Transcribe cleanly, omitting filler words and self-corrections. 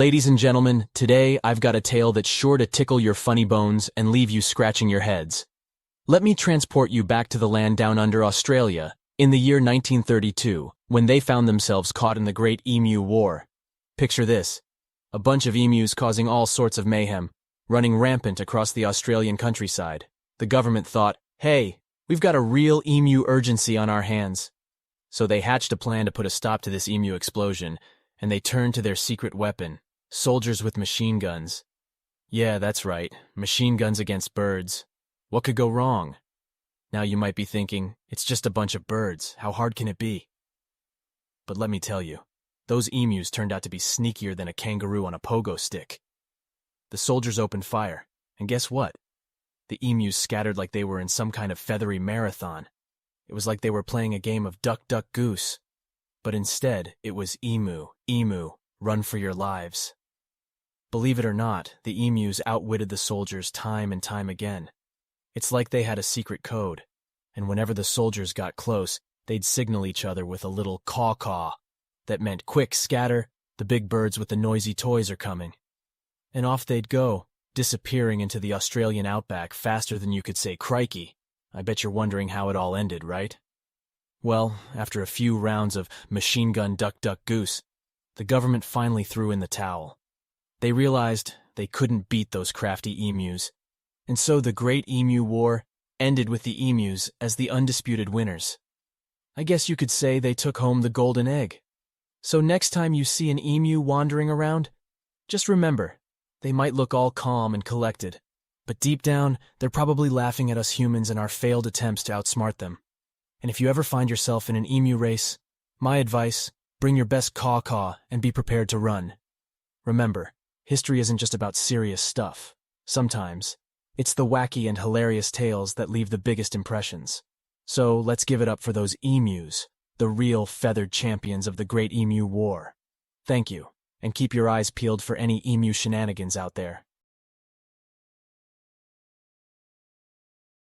Ladies and gentlemen, today I've got a tale that's sure to tickle your funny bones and leave you scratching your heads. Let me transport you back to the land down under Australia, in the year 1932, when they found themselves caught in the Great Emu War. Picture this: a bunch of emus causing all sorts of mayhem, running rampant across the Australian countryside. The government thought, hey, we've got a real emu urgency on our hands. So they hatched a plan to put a stop to this emu explosion, and they turned to their secret weapon: soldiers with machine guns. Yeah, that's right, machine guns against birds. What could go wrong? Now you might be thinking, it's just a bunch of birds, how hard can it be? But let me tell you, those emus turned out to be sneakier than a kangaroo on a pogo stick. The soldiers opened fire, and guess what? The emus scattered like they were in some kind of feathery marathon. It was like they were playing a game of duck, duck, goose. But instead, it was emu, emu, run for your lives. Believe it or not, the emus outwitted the soldiers time and time again. It's like they had a secret code, and whenever the soldiers got close, they'd signal each other with a little caw-caw. That meant, quick, scatter, the big birds with the noisy toys are coming. And off they'd go, disappearing into the Australian outback faster than you could say crikey. I bet you're wondering how it all ended, right? Well, after a few rounds of machine gun duck, duck, goose, the government finally threw in the towel. They realized they couldn't beat those crafty emus, and so the Great Emu War ended with the emus as the undisputed winners. I guess you could say they took home the golden egg. So next time you see an emu wandering around, just remember, they might look all calm and collected, but deep down, they're probably laughing at us humans and our failed attempts to outsmart them. And if you ever find yourself in an emu race, my advice, bring your best caw-caw and be prepared to run. Remember, history isn't just about serious stuff. Sometimes, it's the wacky and hilarious tales that leave the biggest impressions. So let's give it up for those emus, the real feathered champions of the Great Emu War. Thank you, and keep your eyes peeled for any emu shenanigans out there.